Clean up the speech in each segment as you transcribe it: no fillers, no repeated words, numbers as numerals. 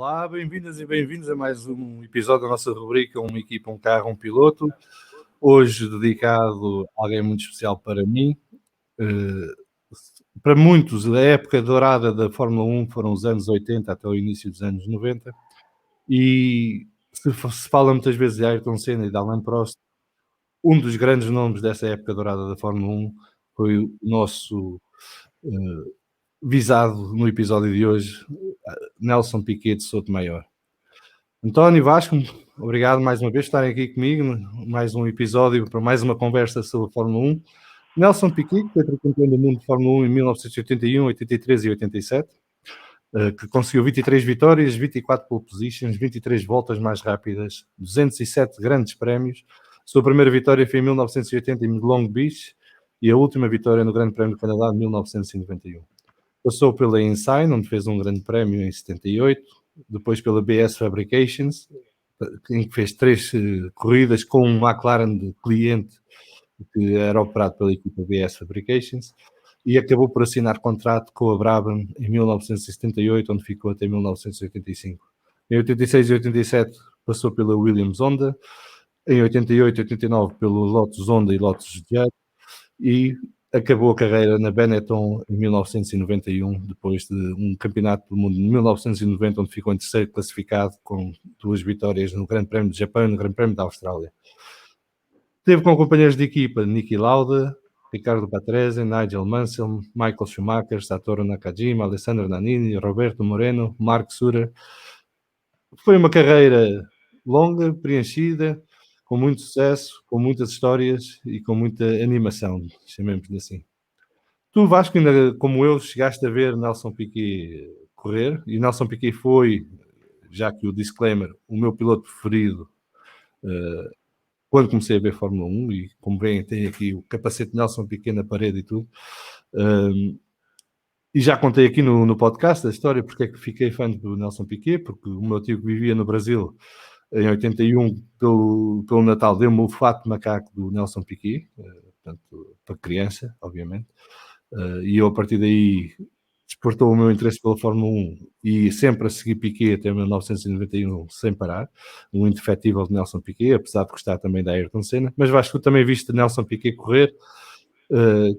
Olá, bem-vindas e bem-vindos a mais um episódio da nossa rubrica Uma Equipa, um Carro, um Piloto. Hoje dedicado a alguém muito especial para mim. Para muitos, a época dourada da Fórmula 1 foram os anos 80 até o início dos anos 90. E se fala muitas vezes de Ayrton Senna e de Alain Prost, um dos grandes nomes dessa época dourada da Fórmula 1 foi o nosso visado no episódio de hoje, Nelson Piquet de Sotomayor. António, Vasco, obrigado mais uma vez por estarem aqui comigo, mais um episódio para mais uma conversa sobre a Fórmula 1. Nelson Piquet, que foi tricampeão do mundo de Fórmula 1 em 1981, 83 e 87, que conseguiu 23 vitórias, 24 pole positions, 23 voltas mais rápidas, 207 grandes prémios. Sua primeira vitória foi em 1980 em Long Beach e a última vitória no Grande Prémio do Canadá de 1991. Passou pela Ensign, onde fez um grande prémio em 78, depois pela BS Fabrications, em que fez 3 corridas com um McLaren de cliente que era operado pela equipa BS Fabrications, e acabou por assinar contrato com a Brabham em 1978, onde ficou até 1985. Em 86 e 87 passou pela Williams Honda, em 88 e 89 pelo Lotus Honda e Lotus Jet, e acabou a carreira na Benetton em 1991, depois de um campeonato do mundo de 1990, onde ficou em terceiro classificado, com 2 vitórias no Grande Prémio do Japão e no Grande Prémio da Austrália. Teve com companheiros de equipa Niki Lauda, Ricardo Patrese, Nigel Mansell, Michael Schumacher, Satoru Nakajima, Alessandro Nannini, Roberto Moreno, Mark Surer. Foi uma carreira longa, preenchida, com muito sucesso, com muitas histórias e com muita animação, chamemos-lhe assim. Tu, Vasco, ainda como eu, chegaste a ver Nelson Piquet correr, e Nelson Piquet foi, já que o disclaimer, o meu piloto preferido quando comecei a ver Fórmula 1, e como veem, tem aqui o capacete de Nelson Piquet na parede e tudo. E já contei aqui no podcast a história porque é que fiquei fã do Nelson Piquet, porque o meu tio que vivia no Brasil em 81, pelo Natal, deu-me o fato de macaco do Nelson Piquet, portanto, para criança, obviamente, e eu a partir daí despertou o meu interesse pela Fórmula 1 e sempre a seguir Piquet até 1991 sem parar, um indefetível de Nelson Piquet, apesar de gostar também da Ayrton Senna. Mas Vasco, tu também viste Nelson Piquet correr.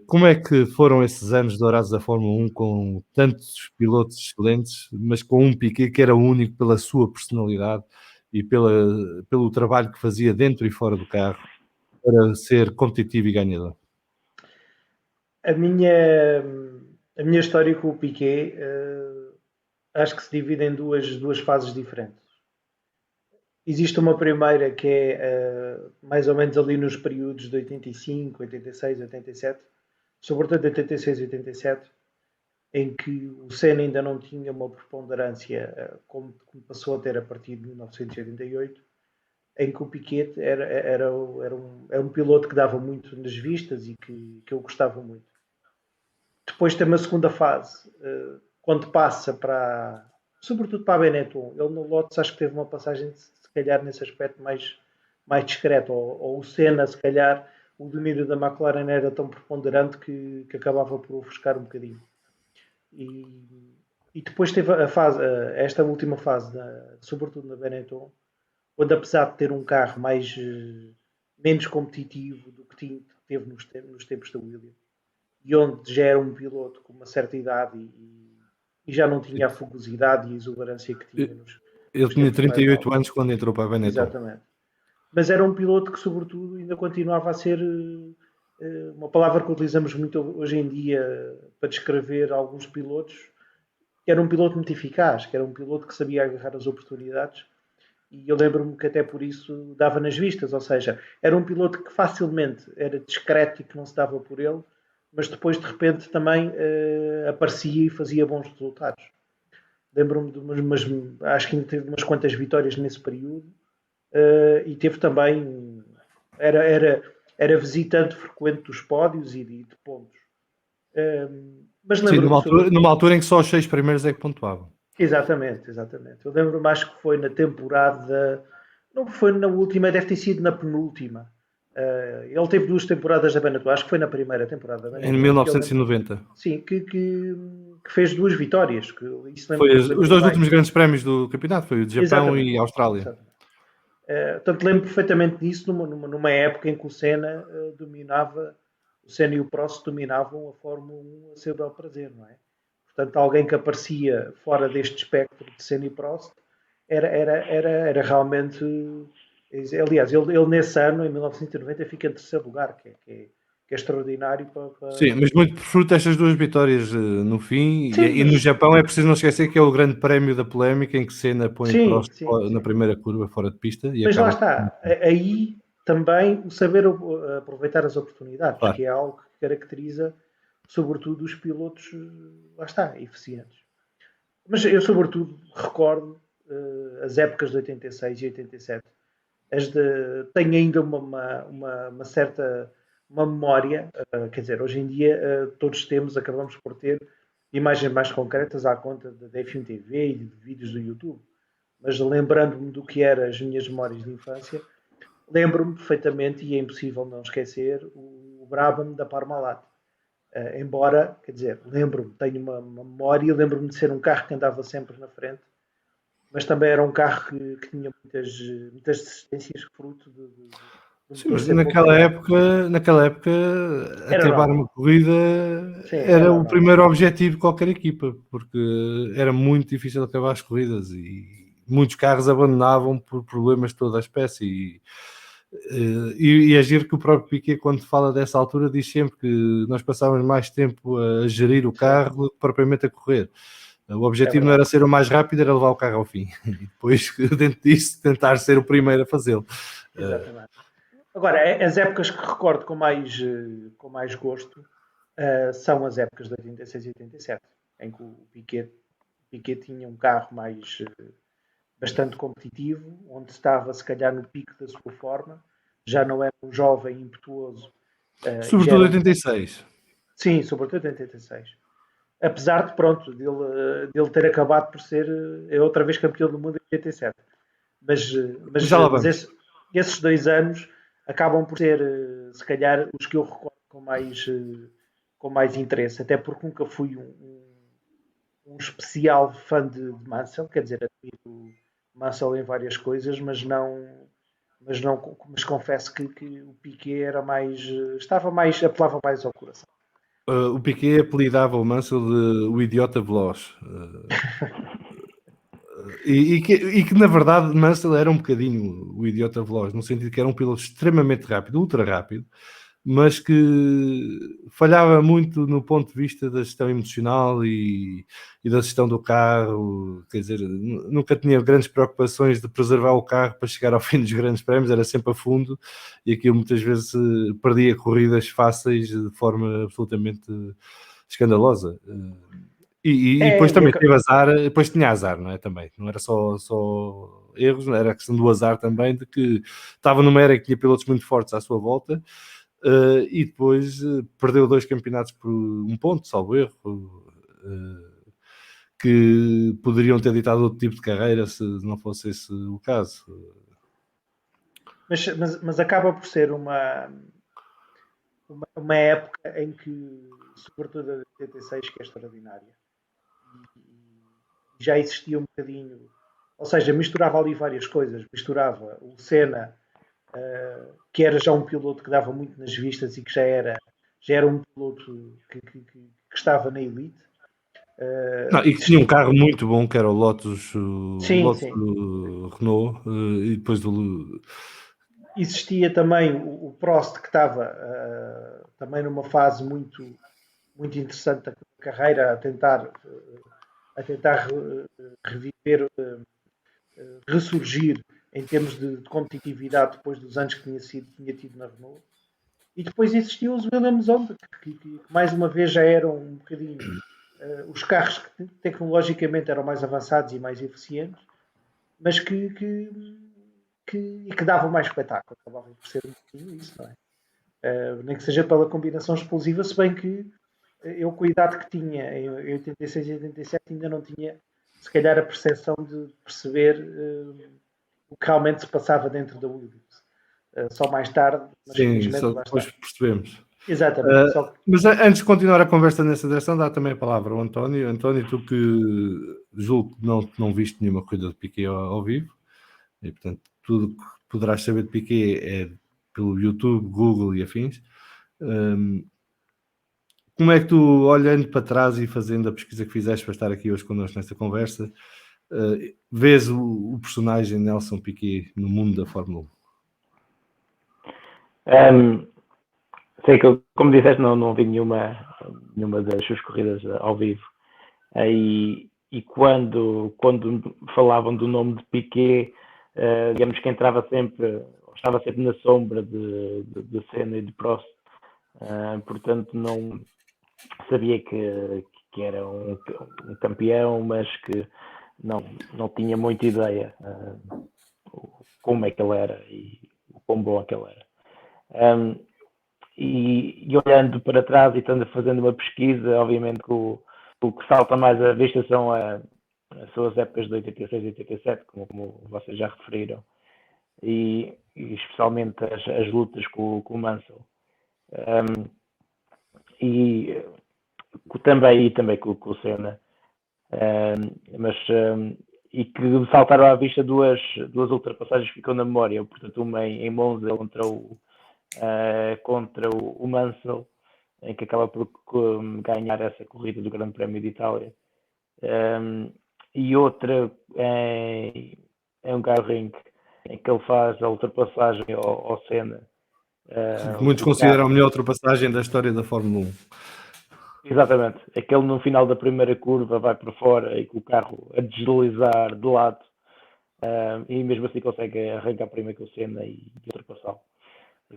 Como é que foram esses anos dourados da Fórmula 1 com tantos pilotos excelentes, mas com um Piquet que era único pela sua personalidade e pelo trabalho que fazia dentro e fora do carro para ser competitivo e ganhador? A minha história com o Piquet acho que se divide em duas fases diferentes. Existe uma primeira que é mais ou menos ali nos períodos de 85, 86, 87, sobretudo 86 e 87, em que o Senna ainda não tinha uma preponderância como passou a ter a partir de 1988, em que o Piquet era um piloto que dava muito nas vistas e que eu gostava muito. Depois tem uma segunda fase, quando passa sobretudo para a Benetton. Ele no Lotus acho que teve uma passagem, se calhar, nesse aspecto mais discreto, ou o Senna, se calhar, o domínio da McLaren era tão preponderante que acabava por ofuscar um bocadinho. E depois teve esta última fase, sobretudo na Benetton, onde apesar de ter um carro menos competitivo do que teve nos tempos da Williams, e onde já era um piloto com uma certa idade e já não tinha a fugosidade e a exuberância que tinha Ele tinha 38 anos quando entrou para a Benetton. Exatamente. Mas era um piloto que, sobretudo, ainda continuava a ser uma palavra que utilizamos muito hoje em dia para descrever alguns pilotos, que era um piloto muito eficaz, que era um piloto que sabia agarrar as oportunidades. E eu lembro-me que até por isso dava nas vistas, ou seja, era um piloto que facilmente era discreto e que não se dava por ele, mas depois de repente também aparecia e fazia bons resultados. Lembro-me de acho que ainda teve umas quantas vitórias nesse período, e teve também, era visitante frequente dos pódios e de pontos. Mas lembro-me numa altura em que só os 6 primeiros é que pontuavam. Exatamente. Eu lembro-me, acho que foi na temporada, não foi na última, deve ter sido na penúltima. Ele teve 2 temporadas da Benetton, acho que foi na primeira temporada da Benetton. Em 1990. Sim, que que fez 2 vitórias. Que isso Foi os dois últimos grandes prémios do campeonato, foi o de Japão Exatamente. e Austrália. Exatamente. Portanto, lembro perfeitamente disso numa época em que o Senna o Senna e o Prost dominavam a Fórmula 1 a seu bel prazer, não é? Portanto, alguém que aparecia fora deste espectro de Senna e Prost era realmente. Aliás, ele nesse ano, em 1990, fica em terceiro lugar, que é extraordinário para. Sim, mas muito por fruto destas duas vitórias no fim. Sim, E no Japão é preciso não esquecer que é o grande prémio da polémica em que Senna põe sim, Prost sim, na sim. primeira curva fora de pista e Mas lá acaba. está, aí também o saber aproveitar as oportunidades, Claro. que é algo que caracteriza sobretudo os pilotos, lá está, eficientes. Mas eu sobretudo recordo as épocas de 86 e 87. Tenho ainda uma certa uma memória, quer dizer, hoje em dia todos acabamos por ter imagens mais concretas à conta da F1 TV e de vídeos do YouTube. Mas lembrando-me do que eram as minhas memórias de infância, lembro-me perfeitamente, e é impossível não esquecer, o Brabham da Parmalat. Embora, quer dizer, lembro-me, tenho uma memória, lembro-me de ser um carro que andava sempre na frente, mas também era um carro que tinha muitas desistências, fruto de um Sim, motor mas ser pouco fiável. naquela época, Era acabar normal. uma corrida Sim, era era o normal. primeiro objetivo de qualquer equipa, porque era muito difícil acabar as corridas e muitos carros abandonavam por problemas de toda a espécie. E agir que o próprio Piquet, quando fala dessa altura, diz sempre que nós passávamos mais tempo a gerir o Sim, carro do que propriamente a correr. O é objetivo não verdade. era ser o mais rápido, era levar o carro ao fim. E depois, dentro disso, tentar ser o primeiro a fazê-lo. Exatamente. Agora, as épocas que recordo com mais gosto são as épocas de 86 e 87, em que o Piquet tinha um carro bastante competitivo, onde estava se calhar no pico da sua forma, já não era um jovem impetuoso e já Sobretudo era 86. sim, sobretudo em 86. Apesar de, pronto, dele ter acabado por ser outra vez campeão do mundo em 87. Mas, Já lá mas vamos. esses 2 anos acabam por ser, se calhar, os que eu recordo com mais interesse, até porque nunca fui um especial fã de Mansell, quer dizer, admiro Mansell em várias coisas, mas confesso que o Piquet era apelava mais ao coração. O Piquet apelidava o Mansell de o idiota veloz. E que na verdade Mansell era um bocadinho o idiota veloz, no sentido que era um piloto extremamente rápido, ultra rápido, mas que falhava muito no ponto de vista da gestão emocional e da gestão do carro, quer dizer, nunca tinha grandes preocupações de preservar o carro para chegar ao fim dos grandes prémios, era sempre a fundo e aquilo muitas vezes perdia corridas fáceis de forma absolutamente escandalosa. E É, depois também teve azar, depois tinha azar, não é? Também, não era só erros, não era a questão do azar também, de que estava numa era que tinha pilotos muito fortes à sua volta e depois perdeu 2 campeonatos por um ponto, salvo erro, que poderiam ter ditado outro tipo de carreira se não fosse esse o caso. mas acaba por ser uma época em que, sobretudo a de 86, que é extraordinária. E já existia um bocadinho, ou seja, misturava ali várias coisas. Misturava o Senna, que era já um piloto que dava muito nas vistas e que já era um piloto que estava na elite. Não, e que tinha um carro muito bom, que era o Lotus, Sim, sim. Renault, e depois do... Existia também o Prost, que estava também numa fase muito interessante da carreira, a tentar reviver, ressurgir em termos de competitividade depois dos anos que tinha tido na Renault. E depois existiam os Williams Honda, que mais uma vez já eram um bocadinho os carros que tecnologicamente eram mais avançados e mais eficientes, mas que davam mais espetáculo. Acabavam por ser um bocadinho isso, não é? Nem que seja pela combinação explosiva, se bem que eu, com a idade que tinha em 86 e 87, ainda não tinha, se calhar, a percepção de perceber o que realmente se passava dentro da Williams. Só mais tarde, mas Sim, felizmente só lá depois está. percebemos. Exatamente. Só que... Mas antes de continuar a conversa nessa direção, dá também a palavra ao António. António, tu que julgo que não viste nenhuma corrida de Piquet ao vivo, e portanto tudo que poderás saber de Piquet é pelo YouTube, Google e afins. Como é que tu, olhando para trás e fazendo a pesquisa que fizeste para estar aqui hoje connosco nesta conversa, vês o personagem Nelson Piquet no mundo da Fórmula 1? Sei que, como disseste, não vi nenhuma das suas corridas ao vivo. E quando falavam do nome de Piquet, digamos que estava sempre na sombra de Senna e de Prost. Portanto, não sabia que era um campeão, mas que não tinha muita ideia como é que ele era e o quão bom é que ele era. E olhando para trás e estando fazendo uma pesquisa, obviamente que o que salta mais à vista são as suas épocas de 86 e 87, como vocês já referiram, e especialmente as lutas com o Mansell. E também com o Senna. E que saltaram à vista duas ultrapassagens que ficam na memória. Portanto, uma em Monza contra o Mansell, em que acaba por ganhar essa corrida do Grande Prémio de Itália. E outra em Hungaroring, em que ele faz a ultrapassagem ao Senna. Muitos consideram a melhor ultrapassagem da história da Fórmula 1. Exatamente. Aquele no final da primeira curva vai para fora e com o carro a deslizar de lado, e mesmo assim consegue arrancar primeiro com o Senna e ultrapassá-lo.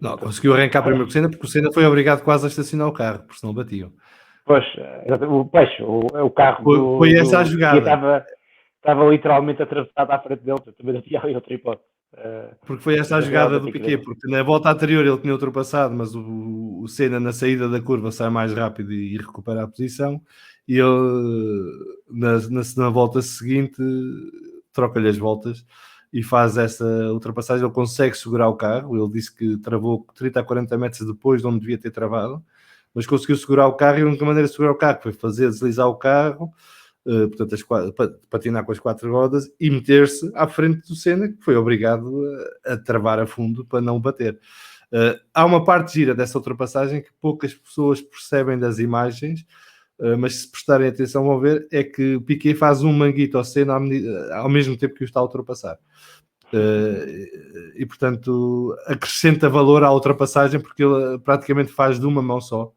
Não, conseguiu arrancar primeiro com o Senna, porque o Senna foi obrigado quase a estacionar o carro, porque senão batiam. Pois, o carro foi essa a jogada. Estava literalmente atravessado à frente dele, também não tinha outra hipótese. Porque foi esta a jogada do Piquet, porque na volta anterior ele tinha ultrapassado, mas o Senna na saída da curva sai mais rápido e recupera a posição, e ele na volta seguinte troca-lhe as voltas e faz essa ultrapassagem. Ele consegue segurar o carro, ele disse que travou 30 a 40 metros depois de onde devia ter travado, mas conseguiu segurar o carro, e a única maneira de segurar o carro foi fazer deslizar o carro, portanto, patinar com as 4 rodas e meter-se à frente do Senna, que foi obrigado a travar a fundo para não bater. Há uma parte gira dessa ultrapassagem que poucas pessoas percebem das imagens, mas se prestarem atenção vão ver, é que Piquet faz um manguito ao Senna ao mesmo tempo que o está a ultrapassar. E portanto acrescenta valor à ultrapassagem, porque ele praticamente faz de uma mão só,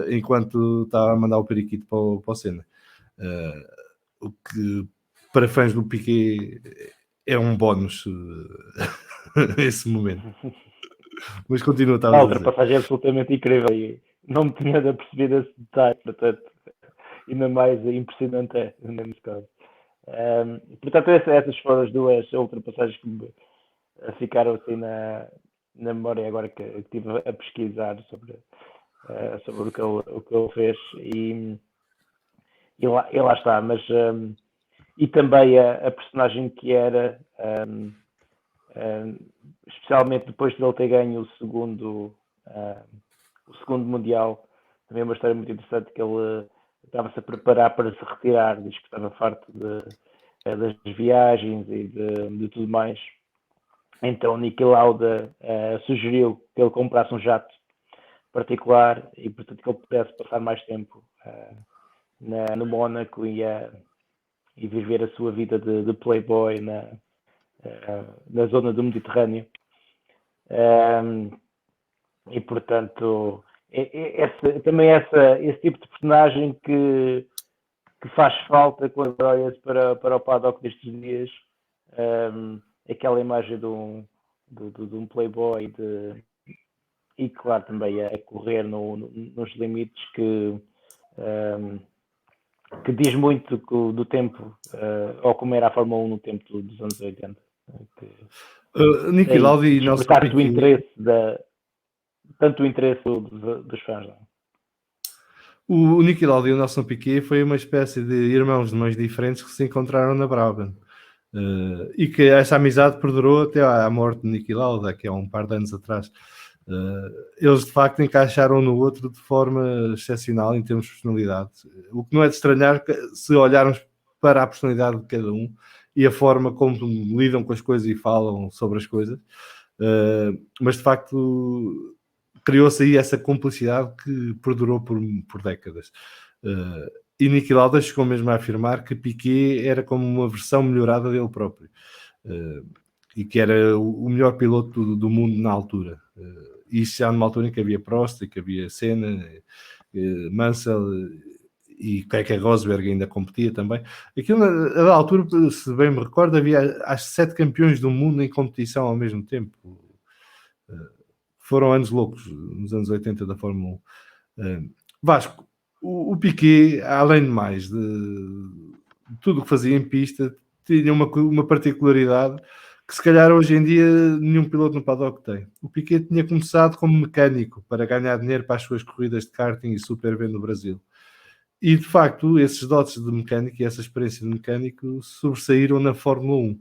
enquanto está a mandar o periquito para o Senna. O que para fãs do Piquet é um bónus esse momento. Mas continua a estar a dizer. A ultrapassagem é absolutamente incrível e não me tinha percebido esse detalhe, portanto ainda mais impressionante é nesse caso. Portanto, essas foram as duas ultrapassagens que me ficaram assim na memória agora que estive a pesquisar sobre o que ele fez, e lá está. Mas e também a personagem que era, especialmente depois de ele ter ganho o segundo Mundial, também é uma história muito interessante, que ele estava-se a preparar para se retirar, diz que estava farto das viagens e de tudo mais. Então Niki Lauda sugeriu que ele comprasse um jato particular e, portanto, que ele pudesse passar mais tempo no Mónaco e viver a sua vida de playboy na zona do Mediterrâneo. E, portanto, também esse tipo de personagem que faz falta quando olhas para o paddock destes dias, aquela imagem de um playboy e, claro, também a correr nos limites, que diz muito do tempo, ou como era a Fórmula 1 no tempo dos anos 80. Niki Lauda e Nelson Piquet, tanto o interesse dos fãs. Não? O Niki Lauda e o Nelson Piquet foi uma espécie de irmãos de mães diferentes que se encontraram na Brabham, e que essa amizade perdurou até à morte de Niki Lauda, que é um par de anos atrás. Eles de facto encaixaram no outro de forma excepcional em termos de personalidade, o que não é de estranhar se olharmos para a personalidade de cada um e a forma como lidam com as coisas e falam sobre as coisas, mas de facto criou-se aí essa cumplicidade que perdurou por décadas. E Niki Lauda chegou mesmo a afirmar que Piquet era como uma versão melhorada dele próprio, e que era o melhor piloto do mundo na altura. Isso já numa altura em que havia Prost, e que havia Senna, Mansell e Keke Rosberg ainda competia também. Aquilo, na altura, se bem me recordo, havia acho 7 campeões do mundo em competição ao mesmo tempo. Foram anos loucos, nos anos 80 da Fórmula 1. Vasco, o Piquet, além de mais de tudo o que fazia em pista, tinha uma particularidade que se calhar hoje em dia nenhum piloto no paddock tem. O Piquet tinha começado como mecânico para ganhar dinheiro para as suas corridas de karting e Super V no Brasil. E de facto, esses dotes de mecânico e essa experiência de mecânico sobressaíram na Fórmula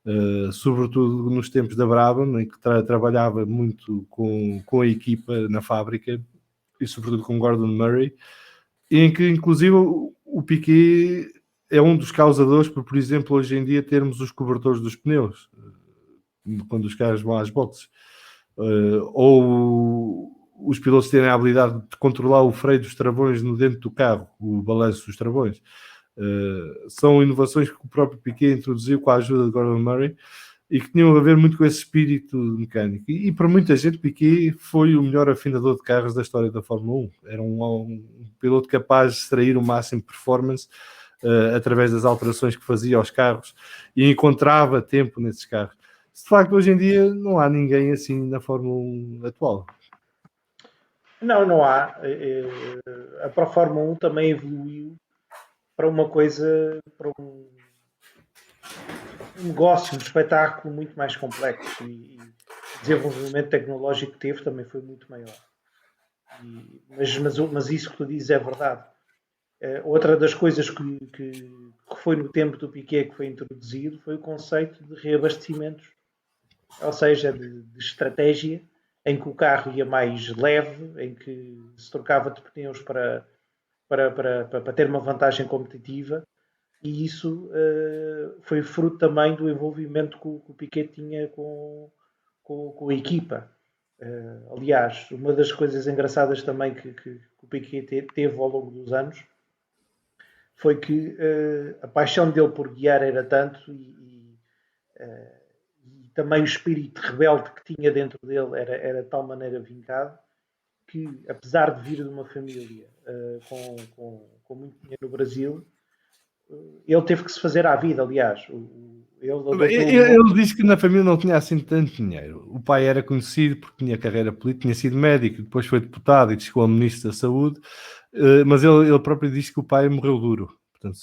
1. Sobretudo nos tempos da Brabham, em que trabalhava muito com a equipa na fábrica e sobretudo com Gordon Murray, em que inclusive o Piquet é um dos causadores por exemplo, hoje em dia termos os cobertores dos pneus quando os carros vão às boxes, ou os pilotos terem a habilidade de controlar o freio dos travões no dentro do carro, o balanço dos travões. São inovações que o próprio Piquet introduziu com a ajuda de Gordon Murray e que tinham a ver muito com esse espírito mecânico. E para muita gente, Piquet foi o melhor afinador de carros da história da Fórmula 1. Era um piloto capaz de extrair o máximo de performance através das alterações que fazia aos carros e encontrava tempo nesses carros. De facto, hoje em dia não há ninguém assim na Fórmula 1 atual. Não há. A Fórmula 1 também evoluiu para uma coisa, para um negócio, um espetáculo muito mais complexo, e o desenvolvimento tecnológico que teve também foi muito maior. Mas isso que tu dizes é verdade. Outra das coisas que foi no tempo do Piquet que foi introduzido foi o conceito de reabastecimentos, ou seja, de estratégia, em que o carro ia mais leve, em que se trocava de pneus para ter uma vantagem competitiva, e isso foi fruto também do envolvimento que o Piquet tinha com a equipa. Aliás, uma das coisas engraçadas também que o Piquet teve ao longo dos anos foi que a paixão dele por guiar era tanto e também o espírito rebelde que tinha dentro dele era de tal maneira vincado que, apesar de vir de uma família com muito dinheiro no Brasil, ele teve que se fazer à vida. Aliás, ele disse que na família não tinha assim tanto dinheiro. O pai era conhecido porque tinha carreira política, tinha sido médico, depois foi deputado e chegou a ministro da Saúde, mas ele próprio disse que o pai morreu duro. Portanto,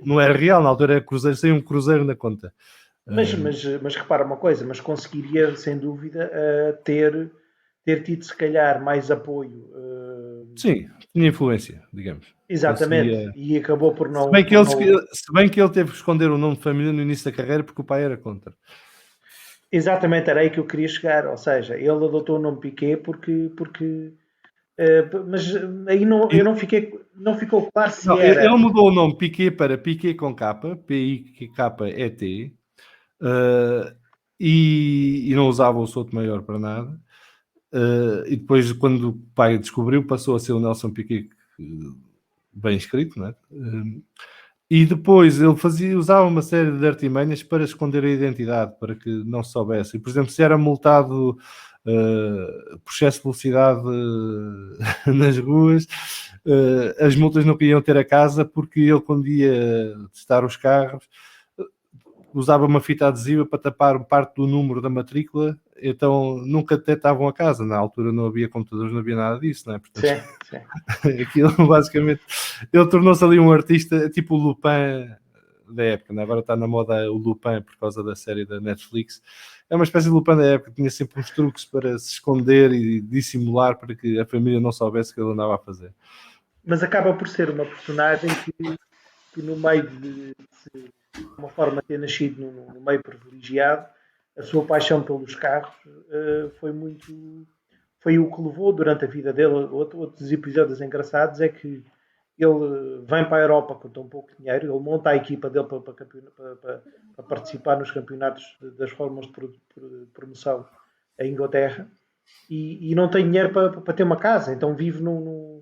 não era real, na altura era cruzeiro, sem um cruzeiro na conta. Mas repara uma coisa, mas conseguiria, sem dúvida, ter tido, se calhar, mais apoio. Sim, tinha influência, digamos. Exatamente, e acabou por não... Se bem que ele teve que esconder o nome de família no início da carreira porque o pai era contra. Exatamente, era aí que eu queria chegar. Ou seja, ele adotou o nome Piquet porque mas aí não ficou claro se era... Ele mudou o nome Piquet para Piquet com K, P-I-K-E-T, e não usava o Souto Maior para nada. E depois, quando o pai descobriu, passou a ser o Nelson Piquet, bem escrito, não é? E depois ele usava uma série de artimanhas para esconder a identidade, para que não se soubesse. E, por exemplo, se era multado por excesso de velocidade nas ruas, as multas não queriam ter a casa, porque ele, quando ia testar os carros, usava uma fita adesiva para tapar parte do número da matrícula, então nunca detectavam a casa. Na altura não havia computadores, não havia nada disso, não é? Portanto, sim. Aquilo, basicamente, ele tornou-se ali um artista tipo o Lupin da época, não é? Agora está na moda o Lupin por causa da série da Netflix. É uma espécie de Lupin da época, tinha sempre uns truques para se esconder e dissimular para que a família não soubesse o que ele andava a fazer. Mas acaba por ser uma personagem que no meio de uma forma de ter nascido no meio privilegiado, a sua paixão pelos carros foi o que levou durante a vida dele. Outros episódios engraçados é que ele vem para a Europa com tão pouco dinheiro, ele monta a equipa dele para participar nos campeonatos das fórmulas de promoção em Inglaterra e não tem dinheiro para ter uma casa, então vive numa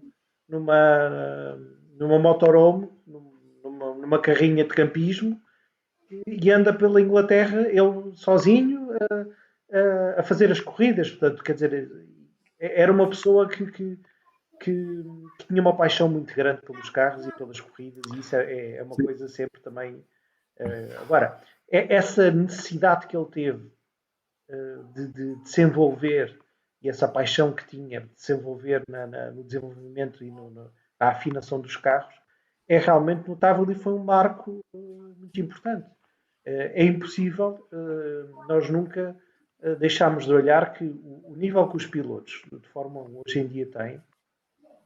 motorhome, numa carrinha de campismo e anda pela Inglaterra, ele sozinho, a fazer as corridas. Portanto, quer dizer, era uma pessoa que tinha uma paixão muito grande pelos carros e pelas corridas, e isso é uma coisa sempre também. Agora, essa necessidade que ele teve de se envolver, e essa paixão que tinha de se envolver no desenvolvimento e na afinação dos carros, é realmente notável e foi um marco muito importante. É impossível nós nunca deixarmos de olhar que o nível que os pilotos de Fórmula 1 hoje em dia têm,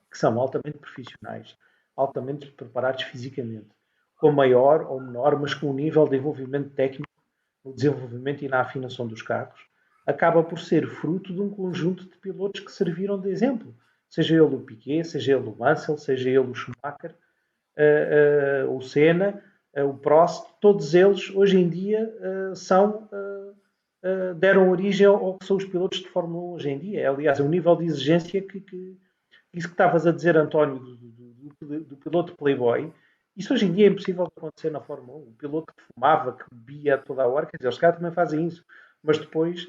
que são altamente profissionais, altamente preparados fisicamente, com maior ou menor, mas com um nível de envolvimento técnico no desenvolvimento e na afinação dos carros, acaba por ser fruto de um conjunto de pilotos que serviram de exemplo. Seja ele o Piquet, seja ele o Mansell, seja ele o Schumacher, o Senna, o Prost, todos eles hoje em dia deram origem ao que são os pilotos de Fórmula 1 hoje em dia. Aliás, é um nível de exigência isso que estavas a dizer, António, do piloto Playboy, isso hoje em dia é impossível de acontecer na Fórmula 1. O piloto que fumava, que bebia a toda a hora, quer dizer, os caras também fazem isso, mas depois,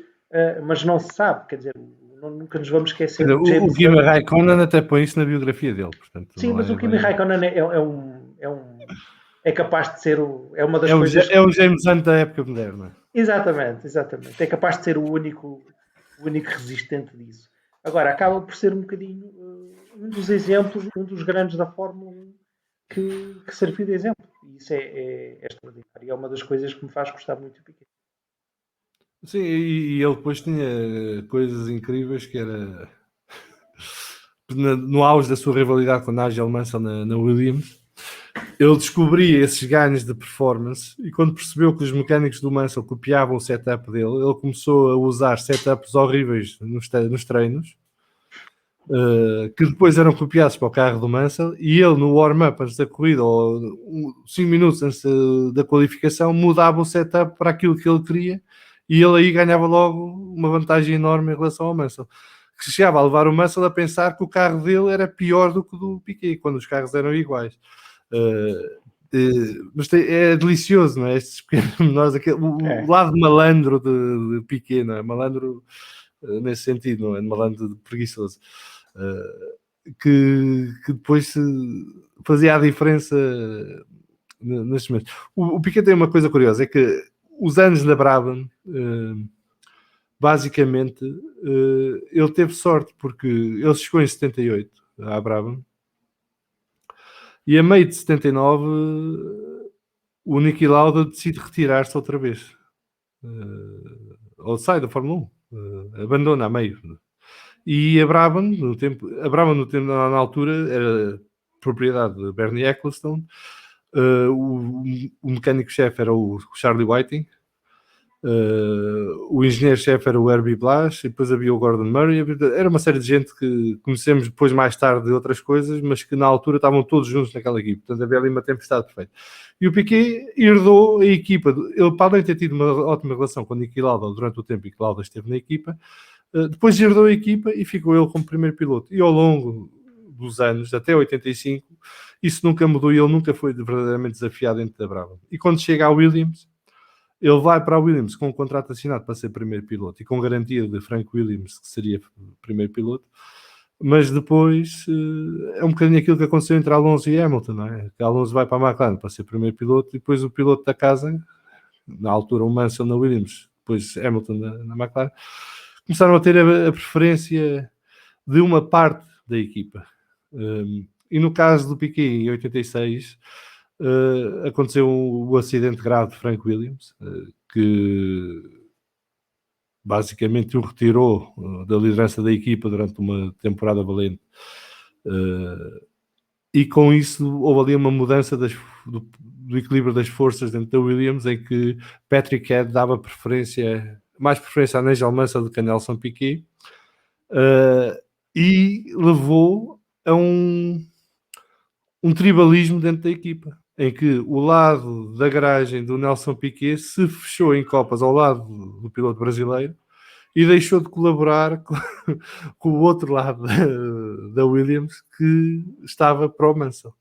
mas não se sabe, quer dizer, nunca nos vamos esquecer. O Kimi Raikkonen até põe isso na biografia dele, portanto. Sim, mas o Kimi Raikkonen é capaz de ser é uma das coisas. É o James Hunt da época moderna. Exatamente. É capaz de ser o único resistente disso. Agora, acaba por ser um bocadinho um dos exemplos, um dos grandes da Fórmula 1 que serviu de exemplo. E isso é extraordinário. É uma das coisas que me faz gostar muito do Piquet. Sim, e ele depois tinha coisas incríveis que era no auge da sua rivalidade com Nigel Mansell na Williams. Ele descobria esses ganhos de performance e quando percebeu que os mecânicos do Mansell copiavam o setup dele, ele começou a usar setups horríveis nos treinos, que depois eram copiados para o carro do Mansell, e ele no warm-up antes da corrida, ou 5 minutos antes da qualificação, mudava o setup para aquilo que ele queria e ele aí ganhava logo uma vantagem enorme em relação ao Mansell, que chegava a levar o Mansell a pensar que o carro dele era pior do que o do Piquet, quando os carros eram iguais. Mas é delicioso, não é? Estes pequenos menores, o lado malandro de Piquet, não é? Malandro nesse sentido, não é? Malandro preguiçoso, que depois fazia a diferença nestes momentos. O Piquet tem uma coisa curiosa, é que os anos da Brabham, basicamente, ele teve sorte, porque ele chegou em 78 à Brabham, e a meio de 79 o Niki Lauda decide retirar-se outra vez, ou sai da Fórmula 1, abandona a meio. E a Brabham, na altura, era propriedade de Bernie Ecclestone. O mecânico-chefe era o Charlie Whiting, o engenheiro-chefe era o Herbie Blas, e depois havia o Gordon Murray. Era uma série de gente que conhecemos depois, mais tarde, de outras coisas, mas que na altura estavam todos juntos naquela equipe. Portanto, havia ali uma tempestade perfeita. E o Piquet herdou a equipa. Ele, para além de ter tido uma ótima relação com o Niki Lauda durante o tempo em que Lauda esteve na equipa, depois herdou a equipa e ficou ele como primeiro piloto. E ao longo dos anos, até 85, isso nunca mudou e ele nunca foi verdadeiramente desafiado dentro da Brabham. E quando chega à Williams, ele vai para a Williams com um contrato assinado para ser primeiro piloto e com garantia de Frank Williams que seria primeiro piloto, mas depois é um bocadinho aquilo que aconteceu entre Alonso e Hamilton, não é? Que Alonso vai para a McLaren para ser primeiro piloto e depois o piloto da casa, na altura o Mansell na Williams, depois Hamilton na McLaren, começaram a ter a preferência de uma parte da equipa. E no caso do Piquet, em 86, aconteceu o acidente grave de Frank Williams, que basicamente o retirou da liderança da equipa durante uma temporada valente. E com isso houve ali uma mudança do equilíbrio das forças dentro da Williams, em que Patrick Head dava preferência mais preferência a Nigel Mansell do que a Nelson Piquet, e levou a um tribalismo dentro da equipa, em que o lado da garagem do Nelson Piquet se fechou em copas ao lado do piloto brasileiro e deixou de colaborar com o outro lado da Williams, que estava para o Mansell.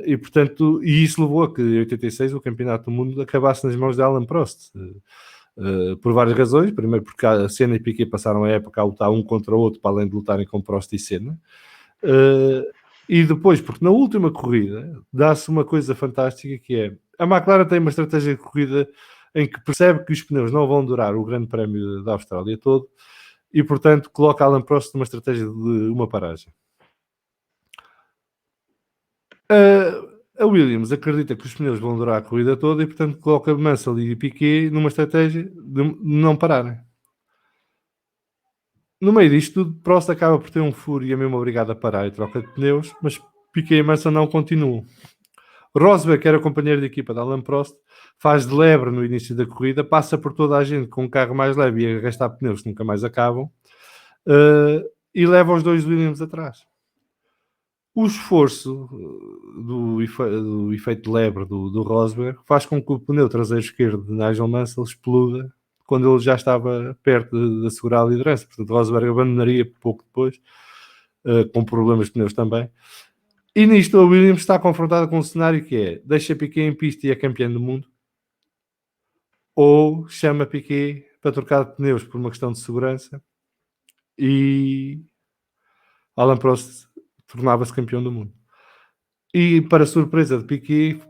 E portanto, isso levou a que em 86 o campeonato do mundo acabasse nas mãos de Alain Prost, por várias razões. Primeiro porque a Senna e Piquet passaram a época a lutar um contra o outro, para além de lutarem com Prost e Senna, e depois porque na última corrida dá-se uma coisa fantástica, que é a McLaren tem uma estratégia de corrida em que percebe que os pneus não vão durar o grande prémio da Austrália todo, e portanto coloca Alain Prost numa estratégia de uma paragem. A Williams acredita que os pneus vão durar a corrida toda e portanto coloca Mansell e Piquet numa estratégia de não pararem. No meio disto tudo, Prost acaba por ter um furo e é mesmo obrigado a parar e troca de pneus, mas Piquet e Mansell não continuam. Rosberg, que era companheiro de equipa de Alain Prost, faz de lebre no início da corrida, passa por toda a gente com um carro mais leve e a gastar pneus que nunca mais acabam, e leva os dois Williams atrás. O esforço do efeito de lebre do Rosberg faz com que o pneu traseiro esquerdo de Nigel Mansell exploda quando ele já estava perto de assegurar a liderança. Portanto, Rosberg abandonaria pouco depois, com problemas de pneus também. E nisto a Williams está confrontada com um cenário que é: deixa Piquet em pista e é campeão do mundo, ou chama Piquet para trocar de pneus por uma questão de segurança e Alain Prost tornava-se campeão do mundo. E para surpresa de Piquet,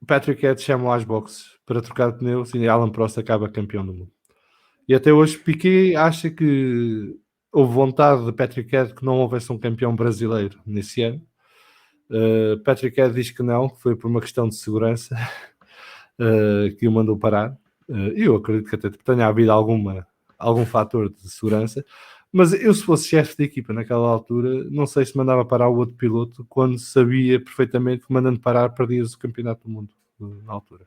Patrick Head chama às boxes para trocar de pneus e Alain Prost acaba campeão do mundo. E até hoje Piquet acha que houve vontade de Patrick Head que não houvesse um campeão brasileiro nesse ano. Patrick Head diz que não, que foi por uma questão de segurança que o mandou parar. Eu acredito que até tenha havido algum fator de segurança, mas eu, se fosse chefe de equipa naquela altura, não sei se mandava parar o outro piloto quando sabia perfeitamente que mandando parar perdias o campeonato do mundo na altura.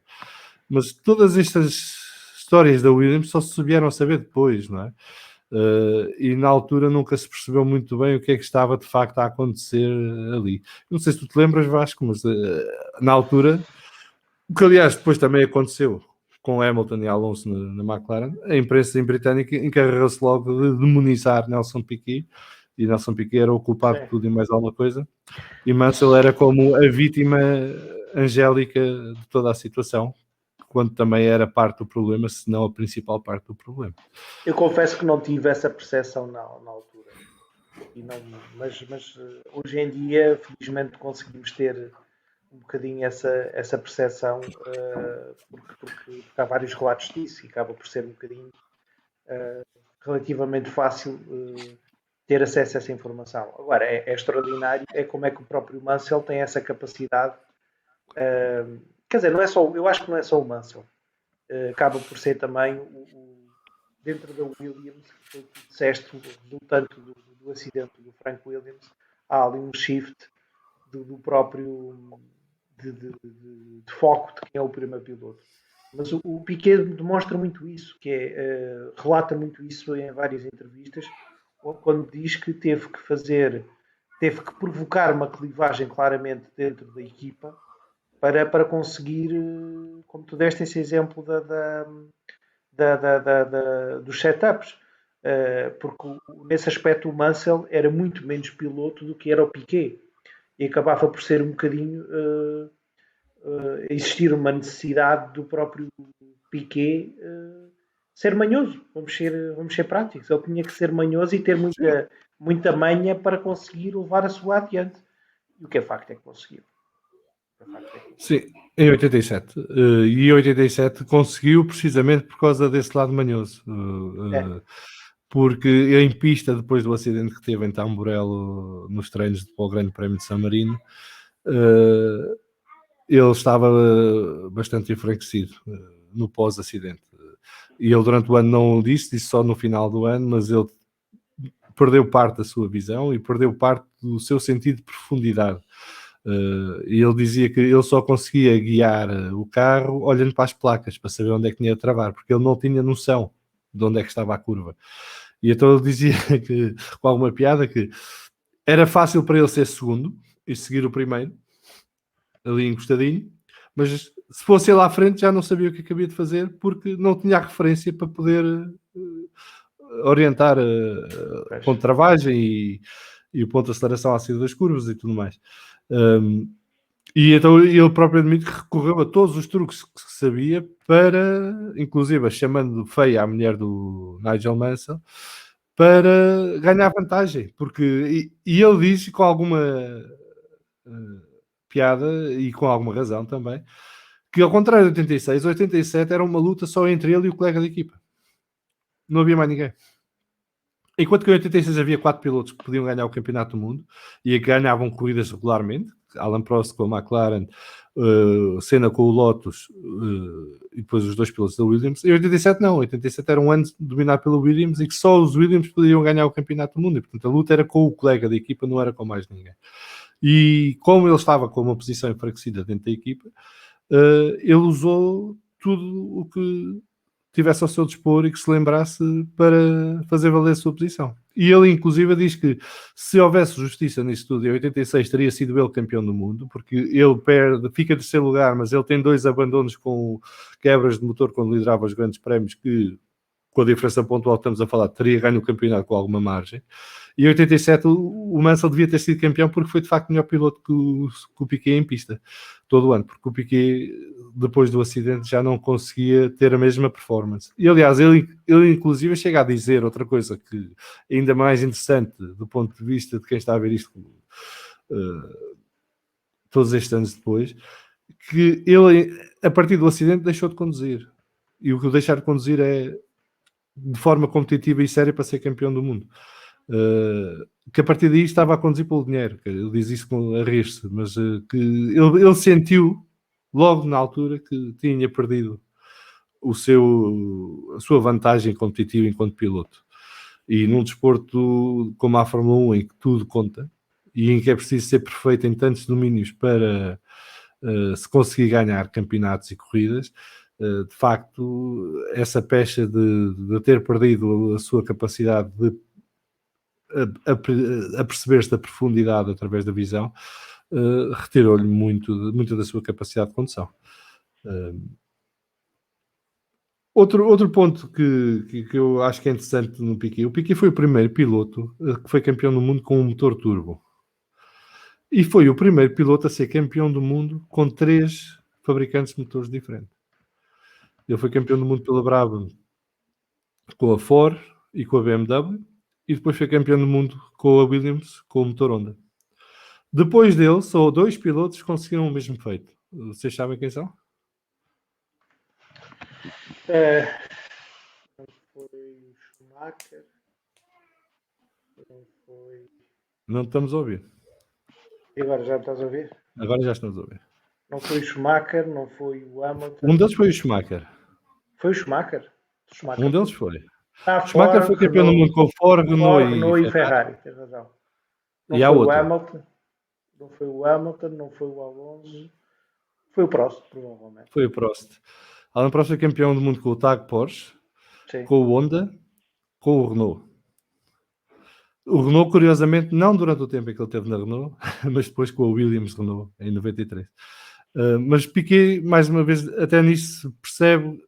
Mas todas estas histórias da Williams só se vieram a saber depois, não é? E na altura nunca se percebeu muito bem o que é que estava de facto a acontecer ali. Não sei se tu te lembras, Vasco, mas na altura, o que aliás depois também aconteceu com Hamilton e Alonso na McLaren, a imprensa britânica encarregou-se logo de demonizar Nelson Piquet, e Nelson Piquet era o culpado de tudo e mais alguma coisa, e Mansell era como a vítima angélica de toda a situação, quando também era parte do problema, se não a principal parte do problema. Eu confesso que não tive essa percepção na altura. E não, mas hoje em dia, felizmente, conseguimos ter um bocadinho essa percepção, porque há vários relatos disso e acaba por ser um bocadinho relativamente fácil ter acesso a essa informação. Agora, é extraordinário como é que o próprio Mansell tem essa capacidade. Quer dizer, não é só, eu acho que não é só o Mansell. Acaba por ser também dentro da Williams, que foi o que disseste, resultante do acidente do Frank Williams, há ali um shift do próprio de foco de quem é o primeiro piloto. Mas o Piquet demonstra muito isso, relata muito isso em várias entrevistas, quando diz que teve que provocar uma clivagem claramente dentro da equipa para conseguir, como tu deste esse exemplo dos setups, porque nesse aspecto o Mansell era muito menos piloto do que era o Piquet, e acabava por ser um bocadinho existir uma necessidade do próprio Piquet ser manhoso, vamos ser práticos. Ele tinha que ser manhoso e ter muita manha para conseguir levar a sua adiante, e o que é facto é que conseguiu. Sim, em 87. E em 87 conseguiu precisamente por causa desse lado manhoso. Porque em pista, depois do acidente que teve em Tamburello nos treinos para o Grande Prémio de San Marino, ele estava bastante enfraquecido no pós-acidente. E ele durante o ano não o disse só no final do ano, mas ele perdeu parte da sua visão e perdeu parte do seu sentido de profundidade. E ele dizia que ele só conseguia guiar o carro olhando para as placas, para saber onde é que tinha de travar, porque ele não tinha noção de onde é que estava a curva. E então ele dizia, que, com alguma piada, que era fácil para ele ser segundo e seguir o primeiro, ali encostadinho, mas se fosse ele à frente já não sabia o que acabia de fazer, porque não tinha a referência para poder orientar a contravagem e o ponto de aceleração à saída das curvas e tudo mais. E então ele próprio admite que recorreu a todos os truques que sabia para, inclusive chamando feia a mulher do Nigel Mansell, para ganhar vantagem, porque, e ele diz com alguma piada e com alguma razão também, que ao contrário de 86, 87 era uma luta só entre ele e o colega de equipa. Não havia mais ninguém. Enquanto que em 86 havia 4 pilotos que podiam ganhar o campeonato do mundo e que ganhavam corridas regularmente, Alan Prost com a McLaren, Senna com o Lotus e depois os 2 pilotos da Williams. Em 87 não, 87 era um ano dominado pelo Williams e que só os Williams podiam ganhar o campeonato do mundo e portanto a luta era com o colega da equipa, não era com mais ninguém. E como ele estava com uma posição enfraquecida dentro da equipa, ele usou tudo o que tivesse ao seu dispor e que se lembrasse para fazer valer a sua posição. E ele, inclusive, diz que se houvesse justiça nisso tudo, em 86 teria sido ele campeão do mundo, porque ele perde, fica em terceiro lugar, mas ele tem 2 abandonos com quebras de motor quando liderava os grandes prémios, que com a diferença pontual que estamos a falar, teria ganho o campeonato com alguma margem. E em 87 o Mansell devia ter sido campeão porque foi de facto melhor piloto que o Piquet em pista, todo o ano, porque o Piquet, depois do acidente, já não conseguia ter a mesma performance. E aliás, ele inclusive chega a dizer outra coisa que é ainda mais interessante do ponto de vista de quem está a ver isto todos estes anos depois, que ele, a partir do acidente, deixou de conduzir. E o que deixar de conduzir é de forma competitiva e séria para ser campeão do mundo. Que a partir daí estava a conduzir pelo dinheiro. Ele diz isso a rir-se, mas que ele sentiu logo na altura que tinha perdido a sua vantagem competitiva enquanto piloto. E num desporto como a Fórmula 1, em que tudo conta e em que é preciso ser perfeito em tantos domínios para se conseguir ganhar campeonatos e corridas, de facto, essa pecha de ter perdido a sua capacidade de a perceber-se da profundidade através da visão, retirou-lhe muito da sua capacidade de condução. Outro ponto que eu acho que é interessante no Piquet, o Piquet foi o primeiro piloto que foi campeão do mundo com um motor turbo. E foi o primeiro piloto a ser campeão do mundo com 3 fabricantes de motores diferentes. Ele foi campeão do mundo pela Brabham com a Ford e com a BMW, e depois foi campeão do mundo com a Williams, com o motor Honda. Depois dele, só 2 pilotos conseguiram o mesmo feito. Vocês sabem quem são? Não foi Schumacher, não foi... Não estamos a ouvir. E agora já me estás a ouvir? Agora já estamos a ouvir. Não foi o Schumacher, não foi o Hamilton. Um deles foi o Schumacher. Foi o Schumacher? Um deles foi. Ford, Schumacher foi campeão do mundo com Ford, Renault e Ferrari. Tens razão. Não e foi há outro. o Hamilton, não foi o Hamilton, não foi o Alonso, foi o Prost, provavelmente. Foi o Prost. Alan Prost foi campeão do mundo com o TAG Porsche, Sim. com o Honda, com o Renault. O Renault, curiosamente, não durante o tempo em que ele teve na Renault, mas depois com a Williams Renault, em 93. Mas Piquet, mais uma vez, até nisso percebe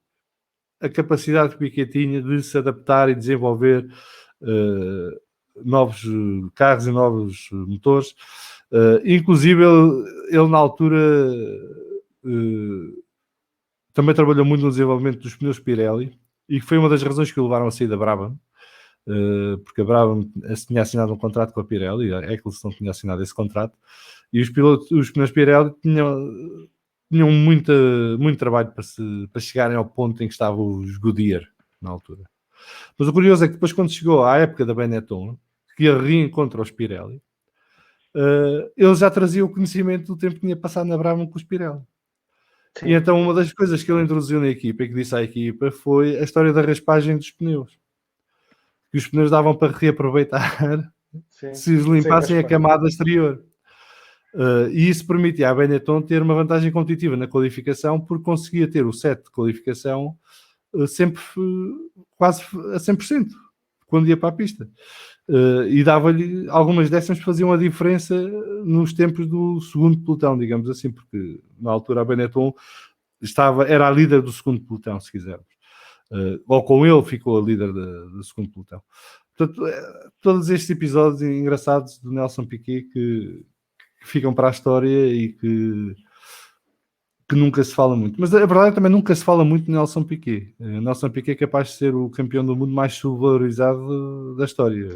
a capacidade que Piquet tinha de se adaptar e desenvolver novos carros e novos motores. Inclusive, ele na altura também trabalhou muito no desenvolvimento dos pneus Pirelli, e que foi uma das razões que o levaram a sair da Brabham, porque a Brabham tinha assinado um contrato com a Pirelli, a Eccleston tinha assinado esse contrato, e os pneus Pirelli tinham muito trabalho para chegarem ao ponto em que estavam os Goodyear na altura. Mas o curioso é que depois, quando chegou à época da Benetton, que a reencontra os Pirelli, ele já trazia o conhecimento do tempo que tinha passado na Brabham com os Pirelli. Sim. E então uma das coisas que ele introduziu na equipa e que disse à equipa foi a história da raspagem dos pneus. Que os pneus davam para reaproveitar se os limpassem a camada exterior. E isso permitia à Benetton ter uma vantagem competitiva na qualificação, porque conseguia ter o set de qualificação sempre quase a 100% quando ia para a pista. E dava-lhe algumas décimas que faziam a diferença nos tempos do segundo pelotão, digamos assim, porque na altura a Benetton era a líder do segundo pelotão, se quisermos. Ou com ele ficou a líder do segundo pelotão. Portanto, todos estes episódios engraçados do Nelson Piquet que ficam para a história e que nunca se fala muito. Mas a verdade é que também nunca se fala muito de Nelson Piquet. Nelson Piquet é capaz de ser o campeão do mundo mais subvalorizado da história.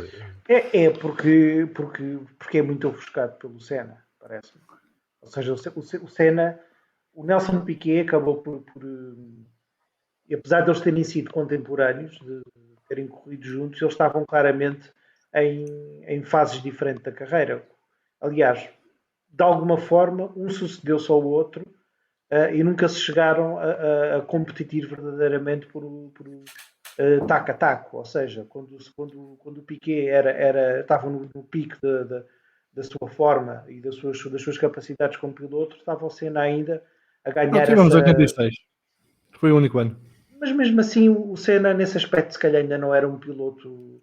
Porque é muito ofuscado pelo Senna, parece-me. Ou seja, o Senna, o Nelson Piquet acabou e apesar de eles terem sido contemporâneos, de terem corrido juntos, eles estavam claramente em fases diferentes da carreira. Aliás, de alguma forma, um sucedeu-se ao outro e nunca se chegaram a competir verdadeiramente por taco a taco. Ou seja, quando o Piquet estava no pico da sua forma e das suas capacidades como piloto, estava o Senna ainda a ganhar tivemos 86. Foi o único ano. Mas mesmo assim, o Senna, nesse aspecto, se calhar ainda não era um piloto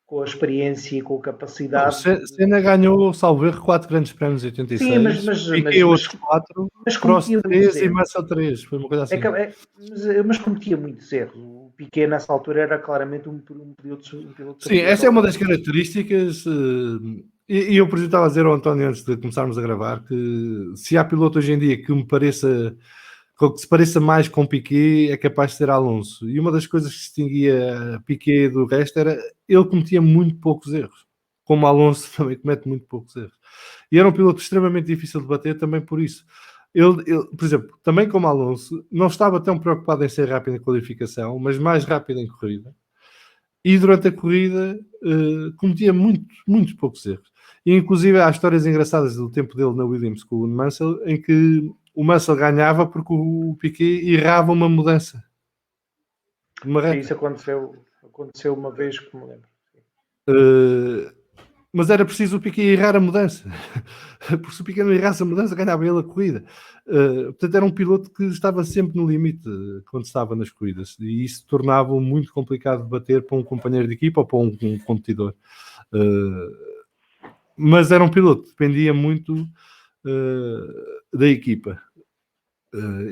com a experiência e com a capacidade. Senna ganhou, salvo erro, 4 grandes prémios em 86. Sim, mas Piquet outros 4, Prost 3 e Mansell 3. Foi uma coisa assim. Mas cometia muitos erros. O Piquet, nessa altura, era claramente um piloto. Sim, essa é uma das características. E eu, por exemplo, estava a dizer ao António antes de começarmos a gravar que se há piloto hoje em dia que se pareça mais com Piquet, é capaz de ser Alonso. E uma das coisas que distinguia Piquet do resto era ele cometia muito poucos erros, como Alonso também comete muito poucos erros. E era um piloto extremamente difícil de bater também por isso. Ele, por exemplo, também como Alonso, não estava tão preocupado em ser rápido em qualificação, mas mais rápido em corrida. E durante a corrida cometia muitos poucos erros. E inclusive há histórias engraçadas do tempo dele na Williams com o Mansell, em que o Mansell ganhava porque o Piquet errava uma mudança. Sim, isso aconteceu uma vez que me lembro. Mas era preciso o Piquet errar a mudança. Porque se o Piquet não errasse a mudança, ganhava ele a corrida. Portanto, era um piloto que estava sempre no limite quando estava nas corridas. E isso tornava-o muito complicado de bater para um companheiro de equipa ou para um competidor. Mas era um piloto que dependia muito da equipa.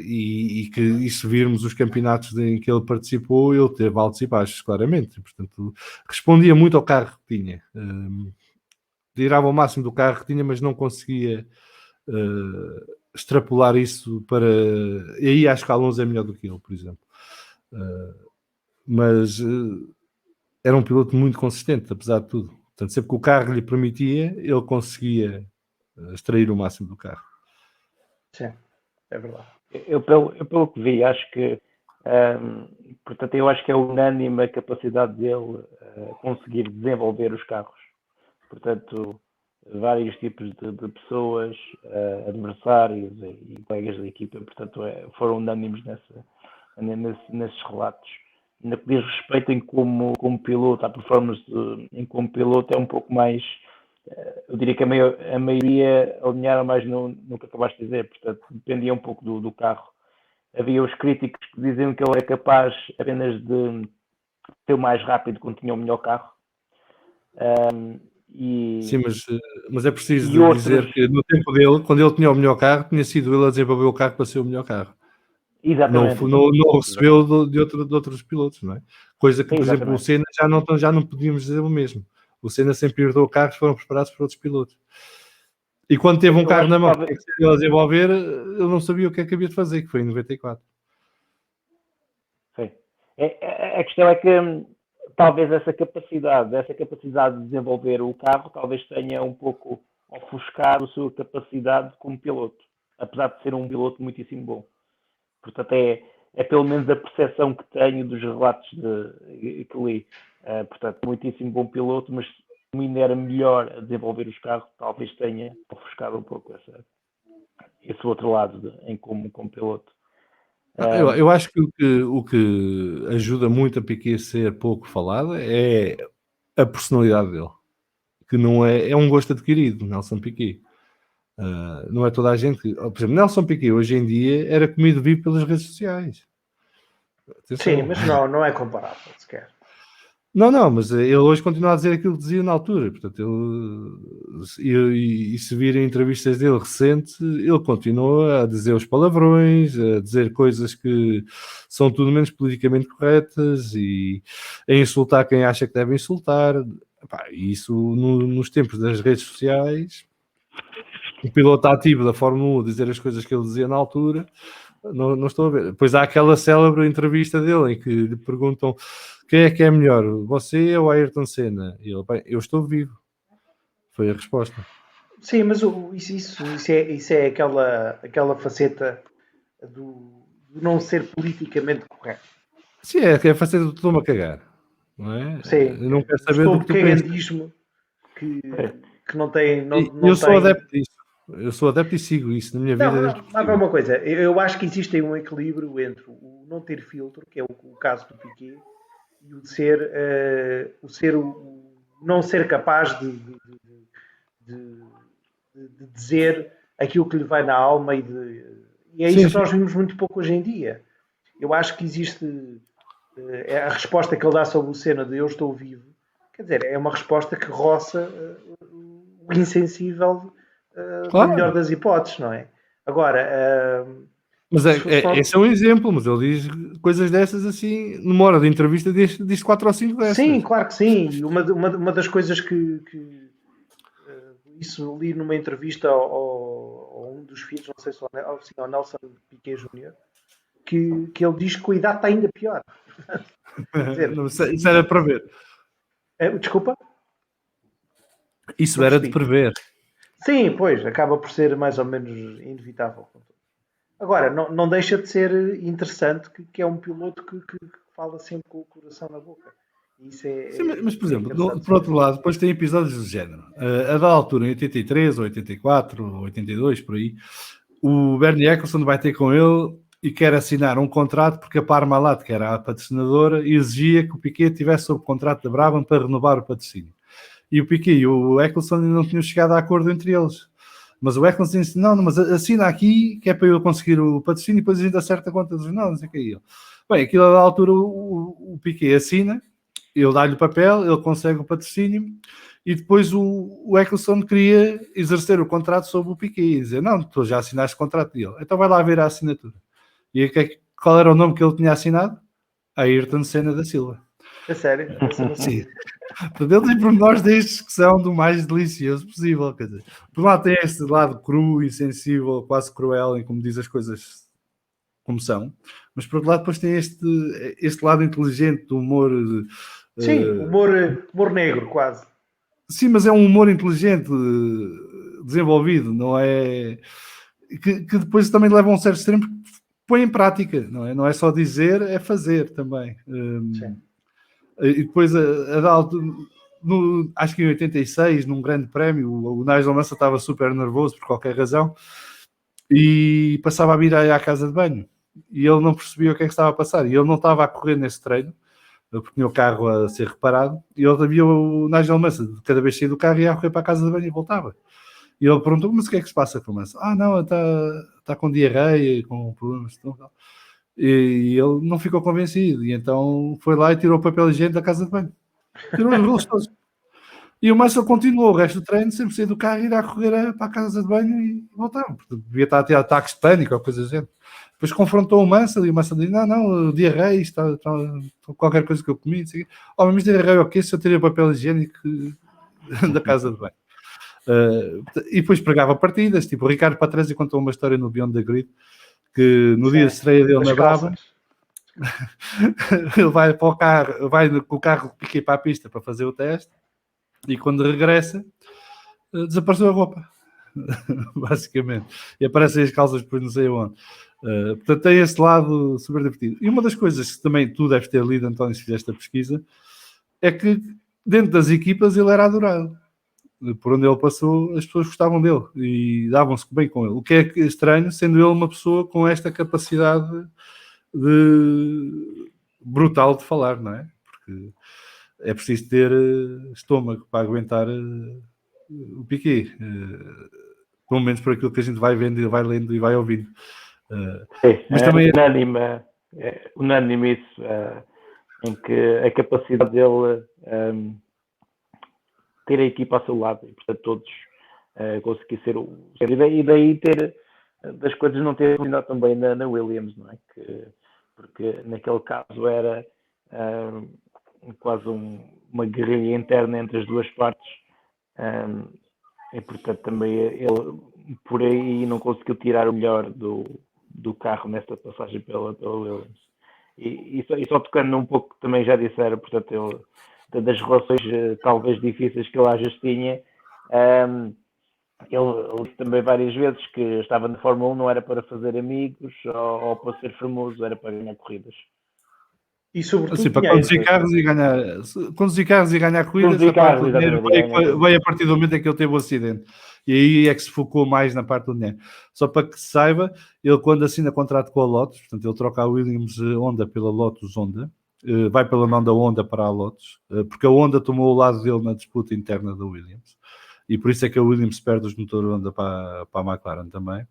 E se virmos os campeonatos em que ele participou, ele teve altos e baixos, claramente. Portanto, respondia muito ao carro que tinha. Tirava o máximo do carro que tinha, mas não conseguia extrapolar isso para... E aí acho que Alonso é melhor do que ele, por exemplo. Mas era um piloto muito consistente, apesar de tudo. Portanto, sempre que o carro lhe permitia, ele conseguia extrair o máximo do carro. Sim, é verdade. Eu pelo que vi, acho que portanto, eu acho que é unânime a capacidade dele conseguir desenvolver os carros. Portanto, vários tipos de pessoas, adversários e colegas da equipa, portanto, foram unânimes nesses relatos. No que diz respeito em como piloto, a performance em como piloto é um pouco mais, eu diria que a maioria alinharam mais no que acabaste de dizer, portanto, dependia um pouco do carro. Havia os críticos que diziam que ele é capaz apenas de ser o mais rápido quando tinha o melhor carro. Sim, mas é preciso dizer que no tempo dele, quando ele tinha o melhor carro, tinha sido ele a desenvolver o carro para ser o melhor carro. Exatamente. Não recebeu de outros pilotos, não é? Coisa que, por exemplo, o Senna já não podíamos dizer o mesmo. O Senna sempre herdou carros que foram preparados por outros pilotos. E quando teve um carro na mão que ele a desenvolver, ele não sabia o que é que havia de fazer, que foi em 94. Sim. A questão é que talvez essa capacidade de desenvolver o carro talvez tenha um pouco ofuscado a sua capacidade como piloto, apesar de ser um piloto muitíssimo bom. Portanto, é pelo menos a percepção que tenho dos relatos que li. Portanto, muitíssimo bom piloto, mas como ainda era melhor a desenvolver os carros, talvez tenha ofuscado um pouco esse outro lado como piloto. Eu acho que o que ajuda muito a Piquet a ser pouco falado é a personalidade dele, que não é um gosto adquirido, Nelson Piquet. Não é toda a gente que... Por exemplo, Nelson Piquet hoje em dia era comido vivo pelas redes sociais. Atenção. Sim, mas não é comparável sequer. Não, mas ele hoje continua a dizer aquilo que dizia na altura. Portanto, e se virem entrevistas dele recentes, ele continua a dizer os palavrões, a dizer coisas que são tudo menos politicamente corretas e a insultar quem acha que deve insultar. Epá, e isso nos tempos das redes sociais, o piloto ativo da Fórmula 1 dizer as coisas que ele dizia na altura, não estou a ver. Depois há aquela célebre entrevista dele em que lhe perguntam quem é que é melhor, você ou Ayrton Senna? E ele, bem, eu estou vivo. Foi a resposta. Sim, mas isso é aquela faceta do não ser politicamente correto. Sim, é fazer do estou-me a cagar. Não é? Sim, Eu não quero saber do que tu pensas. cagandismo que não tem. Eu sou adepto disso. Eu sou adepto e sigo isso na minha vida. Mas é uma coisa, eu acho que existe um equilíbrio entre o não ter filtro, que é o caso do Piquet, e o não ser capaz de dizer aquilo que lhe vai na alma e é isso que nós vimos muito pouco hoje em dia. Eu acho que existe a resposta que ele dá sobre o Senna de eu estou vivo, quer dizer, é uma resposta que roça o insensível na melhor das hipóteses, não é? Agora, mas esse é um exemplo, mas ele diz coisas dessas assim, numa hora de entrevista diz 4 ou 5 dessas. Sim, claro que sim. E uma das coisas que isso li numa entrevista ao um dos filhos, não sei se ao Nelson Piquet Jr., que ele diz que a idade está ainda pior. Dizer, isso era para ver. Desculpa? Isso era de prever. Sim, pois, acaba por ser mais ou menos inevitável. Agora, não deixa de ser interessante que é um piloto que fala sempre com o coração na boca. Isso sim, mas, por exemplo, por outro lado, depois tem episódios do género. A da altura, em 83, ou 84, ou 82, por aí, o Bernie Ecclestone vai ter com ele e quer assinar um contrato porque a Parmalat, que era a patrocinadora, exigia que o Piquet tivesse sob contrato da Brabham para renovar o patrocínio. E o Piquet e o Ecclestone não tinham chegado a acordo entre eles. Mas o Ecclestone disse, não, mas assina aqui, que é para eu conseguir o patrocínio, e depois a gente acerta a conta dos não sei o que é ele. Bem, aquilo da altura o Piquet assina, ele dá-lhe o papel, ele consegue o patrocínio, e depois o Ecclestone queria exercer o contrato sobre o Piquet, e dizer, não, tu já assinaste o contrato dele, então vai lá ver a assinatura. E qual era o nome que ele tinha assinado? Ayrton Senna da Silva. É sério? Sim. Portanto, ele tem pormenores destes que são do mais delicioso possível. Quer dizer, por um lado tem este lado cru, insensível, quase cruel, em como diz as coisas como são, mas por outro lado depois tem este lado inteligente do humor. Sim, humor negro, quase. Sim, mas é um humor inteligente, desenvolvido, não é? Que depois também leva a um certo extremo, porque põe em prática, não é? Não é só dizer, é fazer também. Sim. E depois acho que em 86, num grande prémio, o Nigel Mansell estava super nervoso por qualquer razão e passava a vir à casa de banho e ele não percebia o que é que estava a passar e ele não estava a correr nesse treino porque tinha o carro a ser reparado e ele havia o Nigel Mansell cada vez saía do carro e ia a correr para a casa de banho e voltava e ele perguntou, mas o que é que se passa com o Mansell? Não, está com diarreia, com problemas e ele não ficou convencido e então foi lá e tirou o papel higiênico da casa de banho, tirou os rolos todos. E o Mansell continuou o resto do treino sempre sair do carro, ir a correr para a casa de banho e voltava. Devia estar a ter ataques de pânico ou coisa assim. Depois confrontou o Mansell e o Mansell disse, não, diarreia, está qualquer coisa que eu comi. Mas diarreia o quê se eu tirei o papel higiênico da casa de banho? E depois pregava partidas, tipo o Ricardo Patrese contou uma história no Beyond the Grid, que no dia de estreia dele na Brabham, ele vai para o carro, vai com o carro Piquet para a pista para fazer o teste e quando regressa desapareceu a roupa basicamente, e aparecem as calças depois não sei onde. Portanto tem esse lado super divertido. E uma das coisas que também tu deves ter lido, António, se fizeste a pesquisa, é que dentro das equipas ele era adorado. Por onde ele passou, as pessoas gostavam dele e davam-se bem com ele. O que é estranho, sendo ele uma pessoa com esta capacidade brutal de falar, não é? Porque é preciso ter estômago para aguentar o Piquet. Pelo menos por aquilo que a gente vai vendo, vai lendo e vai ouvindo. Mas também é unânime unânime isso, em que a capacidade dele ter a equipa ao seu lado e, portanto, todos conseguir ser o... E daí ter das coisas não ter funcionado também na Williams, não é? Porque naquele caso era quase uma guerrilha interna entre as duas partes, e portanto também ele por aí não conseguiu tirar o melhor do carro nesta passagem pela Williams. E só tocando um pouco, também já disseram, portanto, das relações talvez difíceis que ele às vezes tinha, ele disse também várias vezes que estava na Fórmula 1 não era para fazer amigos ou para ser famoso, era para ganhar corridas. E sobretudo assim, para conduzir carros e ganhar corridas, a parte do dinheiro veio a partir do momento em que ele teve o acidente. E aí é que se focou mais na parte do dinheiro. Só para que se saiba, ele quando assina contrato com a Lotus, portanto ele troca a Williams Honda pela Lotus Honda, vai pela mão da Honda para a Lotus, porque a Honda tomou o lado dele na disputa interna da Williams. E por isso é que a Williams perde os motores Honda para a McLaren também.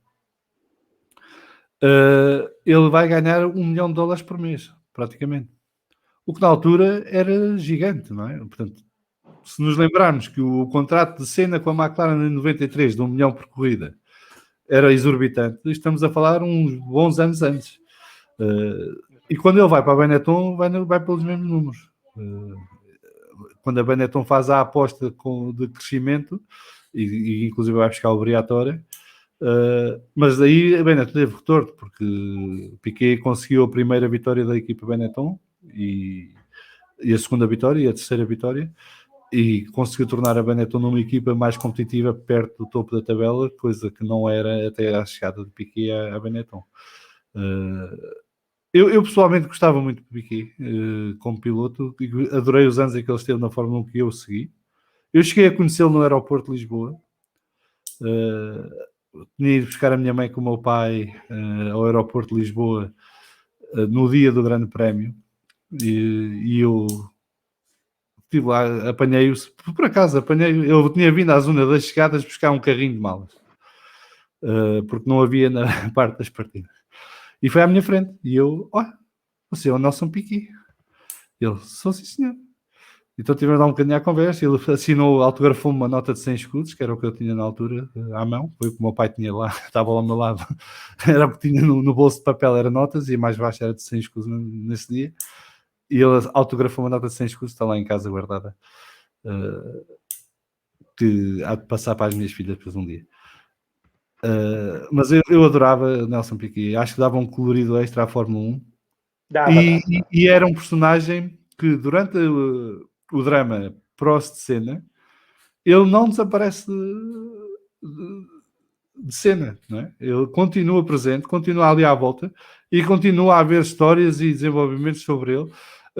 Ele vai ganhar $1 milhão por mês, praticamente. O que na altura era gigante, não é? Portanto, se nos lembrarmos que o contrato de Senna com a McLaren em 93 de $1 milhão por corrida era exorbitante, estamos a falar uns bons anos antes. E quando ele vai para a Benetton, vai pelos mesmos números. Quando a Benetton faz a aposta de crescimento, e inclusive vai buscar o Briatore, mas daí a Benetton teve retorno, porque Piquet conseguiu a primeira vitória da equipa Benetton, e a segunda vitória e a terceira vitória, e conseguiu tornar a Benetton numa equipa mais competitiva perto do topo da tabela, coisa que não era até à chegada de Piquet à Benetton. Eu pessoalmente gostava muito de Piquet como piloto, adorei os anos em que ele esteve na Fórmula 1 que eu segui. Eu cheguei a conhecê-lo no aeroporto de Lisboa, tinha ido buscar a minha mãe com o meu pai ao aeroporto de Lisboa no dia do Grande Prémio, e eu estive lá, apanhei-o, por acaso eu tinha vindo à zona das chegadas buscar um carrinho de malas, porque não havia na parte das partidas. E foi à minha frente. E eu, olha, você é o Nelson Piquet. Ele, sou sim, senhor. Então tivemos a dar um bocadinho à conversa. Ele assinou, autografou-me uma nota de 100 escudos, que era o que eu tinha na altura, à mão. Foi o que o meu pai tinha lá, estava lá ao meu lado. Era o que tinha no bolso de papel, era notas, e a mais baixa era de 100 escudos nesse dia. E ele autografou uma nota de 100 escudos, está lá em casa guardada, que há de passar para as minhas filhas depois um dia. Mas eu adorava Nelson Piquet, acho que dava um colorido extra à Fórmula 1. E era um personagem que durante o drama Prost-Senna ele não desaparece de cena, não é? Ele continua presente, continua ali à volta e continua a haver histórias e desenvolvimentos sobre ele,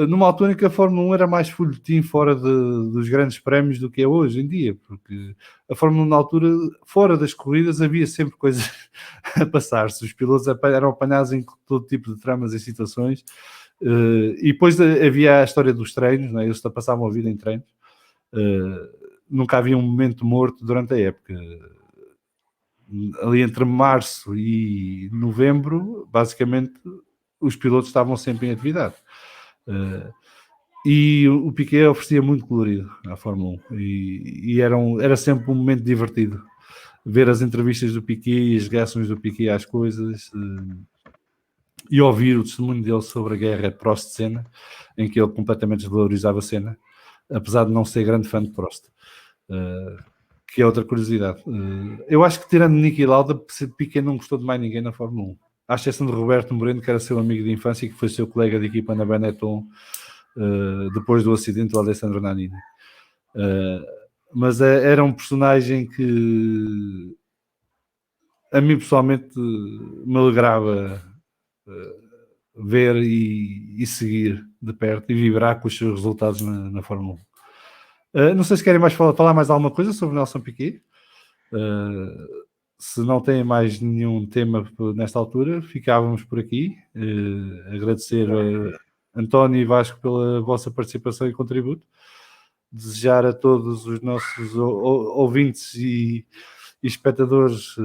numa altura em que a Fórmula 1 era mais folhetim fora dos grandes prémios do que é hoje em dia, porque a Fórmula 1 na altura, fora das corridas, havia sempre coisas a passar-se, os pilotos eram apanhados em todo tipo de tramas e situações, e depois havia a história dos treinos, não é? Eles passavam a vida em treinos, nunca havia um momento morto durante a época. Ali entre março e novembro, basicamente, os pilotos estavam sempre em atividade. E o Piquet oferecia muito colorido à Fórmula 1 e era sempre um momento divertido ver as entrevistas do Piquet e as reações do Piquet às coisas, e ouvir o testemunho dele sobre a guerra Prost-Senna, em que ele completamente desvalorizava a Senna, apesar de não ser grande fã de Prost, que é outra curiosidade. Eu acho que, tirando Niki Lauda, Piquet não gostou de mais ninguém na Fórmula 1, à exceção de Roberto Moreno, que era seu amigo de infância e que foi seu colega de equipa na Benetton depois do acidente do Alessandro Nannini. Mas era um personagem que a mim pessoalmente me alegrava ver e seguir de perto e vibrar com os seus resultados na Fórmula 1. Não sei se querem mais falar mais alguma coisa sobre Nelson Piquet. Se não têm mais nenhum tema nesta altura, ficávamos por aqui. Agradecer a António e Vasco pela vossa participação e contributo. Desejar a todos os nossos ouvintes e e espectadores,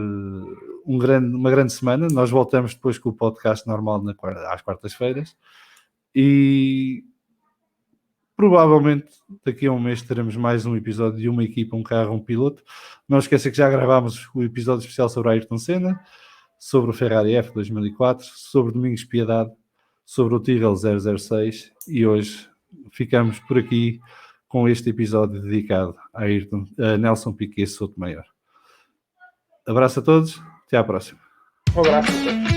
uma grande semana. Nós voltamos depois com o podcast normal às quartas-feiras e provavelmente daqui a um mês teremos mais um episódio de Uma Equipa, um Carro, um Piloto. Não esqueça que já gravámos o episódio especial sobre a Ayrton Senna, sobre o Ferrari F 2004, sobre Domingos Piedade, sobre o Tyrrell 006 e hoje ficamos por aqui com este episódio dedicado a Nelson Piquet Sotomayor. Abraço a todos, até à próxima. Um abraço a todos.